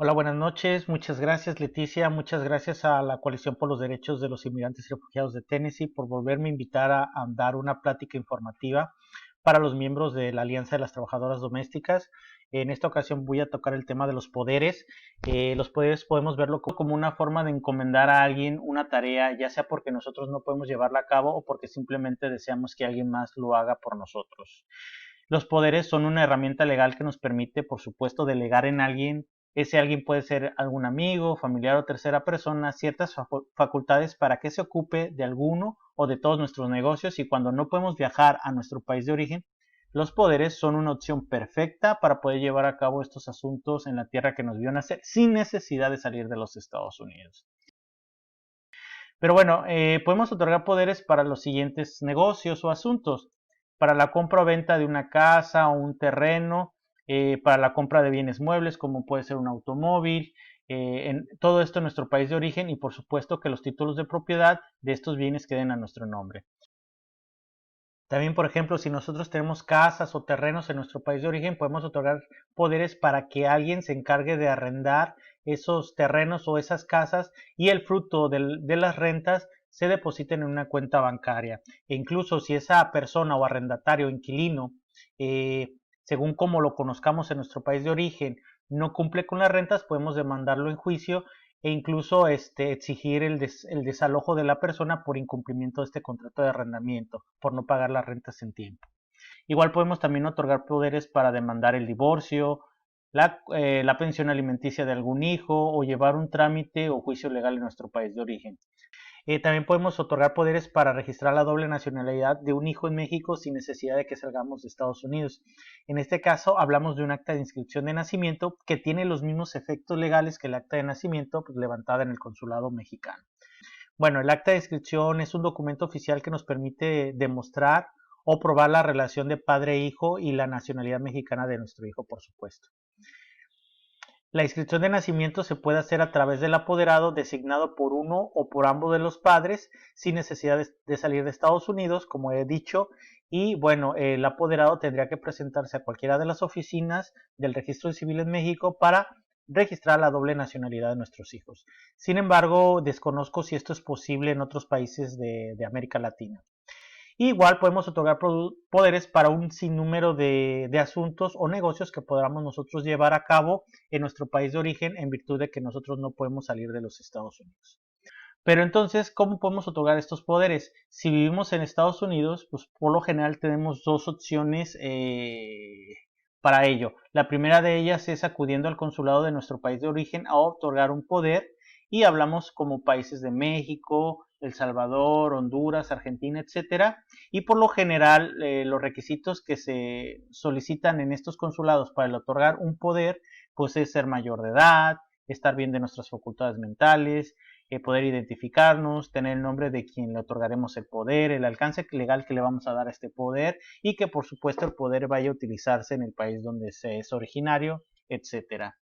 Hola, buenas noches. Muchas gracias, Leticia. Muchas gracias a la Coalición por los Derechos de los Inmigrantes y Refugiados de Tennessee por volverme a invitar a dar una plática informativa para los miembros de la Alianza de las Trabajadoras Domésticas. En esta ocasión voy a tocar el tema de los poderes. Los poderes podemos verlo como una forma de encomendar a alguien una tarea, ya sea porque nosotros no podemos llevarla a cabo o porque simplemente deseamos que alguien más lo haga por nosotros. Los poderes son una herramienta legal que nos permite, por supuesto, delegar en alguien. Ese alguien puede ser algún amigo, familiar o tercera persona, ciertas facultades para que se ocupe de alguno o de todos nuestros negocios, y cuando no podemos viajar a nuestro país de origen, los poderes son una opción perfecta para poder llevar a cabo estos asuntos en la tierra que nos vio nacer sin necesidad de salir de los Estados Unidos. Pero bueno, podemos otorgar poderes para los siguientes negocios o asuntos: para la compra o venta de una casa o un terreno, para la compra de bienes muebles como puede ser un automóvil, en todo esto en nuestro país de origen, y por supuesto que los títulos de propiedad de estos bienes queden a nuestro nombre. También, por ejemplo, si nosotros tenemos casas o terrenos en nuestro país de origen, podemos otorgar poderes para que alguien se encargue de arrendar esos terrenos o esas casas, y el fruto de las rentas se depositen en una cuenta bancaria. E incluso si esa persona o arrendatario o inquilino, según como lo conozcamos en nuestro país de origen, no cumple con las rentas, podemos demandarlo en juicio e incluso exigir el desalojo de la persona por incumplimiento de este contrato de arrendamiento, por no pagar las rentas en tiempo. Igual podemos también otorgar poderes para demandar el divorcio, la pensión alimenticia de algún hijo, o llevar un trámite o juicio legal en nuestro país de origen. También podemos otorgar poderes para registrar la doble nacionalidad de un hijo en México sin necesidad de que salgamos de Estados Unidos. En este caso hablamos de un acta de inscripción de nacimiento que tiene los mismos efectos legales que el acta de nacimiento, pues, levantada en el consulado mexicano. Bueno, el acta de inscripción es un documento oficial que nos permite demostrar o probar la relación de padre e hijo y la nacionalidad mexicana de nuestro hijo, por supuesto. La inscripción de nacimiento se puede hacer a través del apoderado designado por uno o por ambos de los padres, sin necesidad de salir de Estados Unidos, como he dicho. Y bueno, el apoderado tendría que presentarse a cualquiera de las oficinas del Registro Civil en México para registrar la doble nacionalidad de nuestros hijos. Sin embargo, desconozco si esto es posible en otros países de América Latina. Igual podemos otorgar poderes para un sinnúmero de asuntos o negocios que podamos nosotros llevar a cabo en nuestro país de origen, en virtud de que nosotros no podemos salir de los Estados Unidos. Pero entonces, ¿cómo podemos otorgar estos poderes? Si vivimos en Estados Unidos, pues por lo general tenemos dos opciones para ello. La primera de ellas es acudiendo al consulado de nuestro país de origen a otorgar un poder, y hablamos como países de México, El Salvador, Honduras, Argentina, etcétera. Y por lo general, los requisitos que se solicitan en estos consulados para el otorgar un poder, pues es ser mayor de edad, estar bien de nuestras facultades mentales, poder identificarnos, tener el nombre de quien le otorgaremos el poder, el alcance legal que le vamos a dar a este poder, y que por supuesto el poder vaya a utilizarse en el país donde se es originario, etcétera.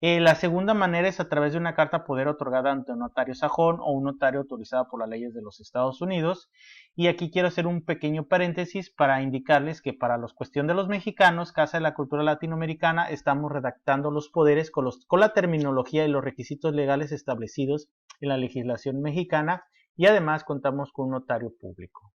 La segunda manera es a través de una carta poder otorgada ante un notario sajón o un notario autorizado por las leyes de los Estados Unidos. Y aquí quiero hacer un pequeño paréntesis para indicarles que para la cuestión de los mexicanos, Casa de la Cultura Latinoamericana, estamos redactando los poderes con la terminología y los requisitos legales establecidos en la legislación mexicana, y además contamos con un notario público.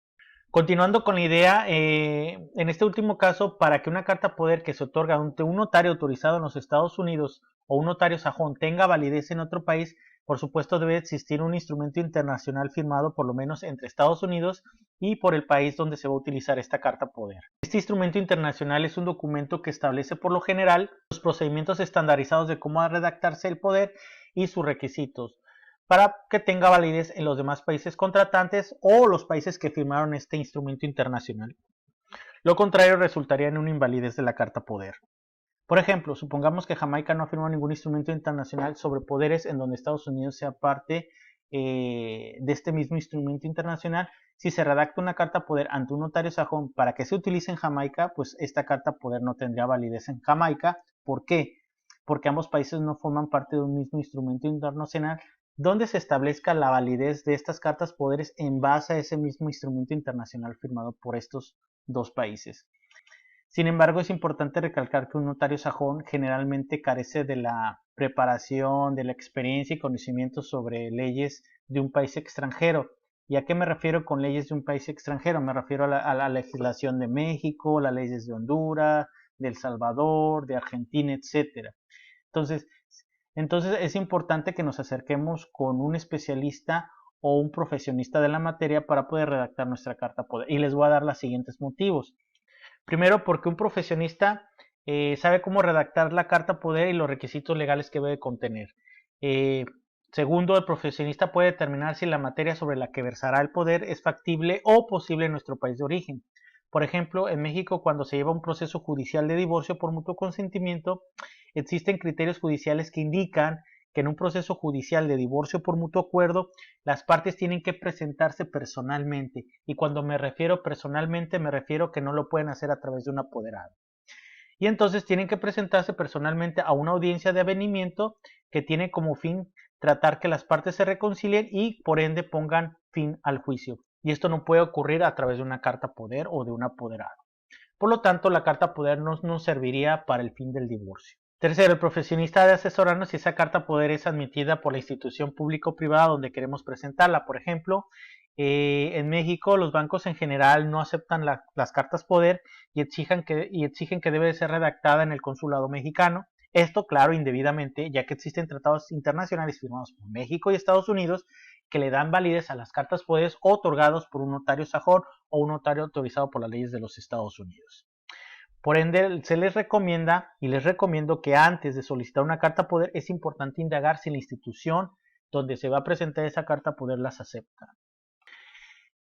Continuando con la idea, en este último caso, para que una carta poder que se otorga ante un notario autorizado en los Estados Unidos o un notario sajón tenga validez en otro país, por supuesto debe existir un instrumento internacional firmado por lo menos entre Estados Unidos y por el país donde se va a utilizar esta carta poder. Este instrumento internacional es un documento que establece por lo general los procedimientos estandarizados de cómo va a redactarse el poder y sus requisitos, para que tenga validez en los demás países contratantes o los países que firmaron este instrumento internacional. Lo contrario resultaría en una invalidez de la carta poder. Por ejemplo, supongamos que Jamaica no ha firmado ningún instrumento internacional sobre poderes en donde Estados Unidos sea parte de este mismo instrumento internacional. Si se redacta una carta poder ante un notario sajón para que se utilice en Jamaica, pues esta carta poder no tendría validez en Jamaica. ¿Por qué? Porque ambos países no forman parte de un mismo instrumento internacional donde se establezca la validez de estas cartas poderes en base a ese mismo instrumento internacional firmado por estos dos países. Sin embargo, es importante recalcar que un notario sajón generalmente carece de la preparación, de la experiencia y conocimiento sobre leyes de un país extranjero. ¿Y a qué me refiero con leyes de un país extranjero? Me refiero a la legislación de México, las leyes de Honduras, de El Salvador, de Argentina, etcétera. Entonces, entonces es importante que nos acerquemos con un especialista o un profesionista de la materia para poder redactar nuestra carta poder. Y les voy a dar los siguientes motivos. Primero, porque un profesionista sabe cómo redactar la carta poder y los requisitos legales que debe contener. Segundo, el profesionista puede determinar si la materia sobre la que versará el poder es factible o posible en nuestro país de origen. Por ejemplo, en México, cuando se lleva un proceso judicial de divorcio por mutuo consentimiento, existen criterios judiciales que indican que en un proceso judicial de divorcio por mutuo acuerdo, las partes tienen que presentarse personalmente. Y cuando me refiero personalmente, me refiero que no lo pueden hacer a través de un apoderado. Y entonces tienen que presentarse personalmente a una audiencia de avenimiento que tiene como fin tratar que las partes se reconcilien y por ende pongan fin al juicio. Y esto no puede ocurrir a través de una carta poder o de un apoderado. Por lo tanto, la carta poder no nos serviría para el fin del divorcio. Tercero, el profesionista debe asesorarnos si esa carta poder es admitida por la institución pública o privada donde queremos presentarla. Por ejemplo, en México los bancos en general no aceptan las cartas poder y exigen que debe ser redactada en el consulado mexicano. Esto, claro, indebidamente, ya que existen tratados internacionales firmados por México y Estados Unidos que le dan validez a las cartas poderes otorgados por un notario sajón o un notario autorizado por las leyes de los Estados Unidos. Por ende, se les recomienda y les recomiendo que antes de solicitar una carta poder es importante indagar si la institución donde se va a presentar esa carta poder las acepta.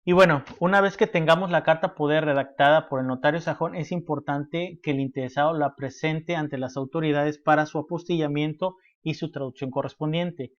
Y bueno, una vez que tengamos la carta poder redactada por el notario sajón, es importante que el interesado la presente ante las autoridades para su apostillamiento y su traducción correspondiente.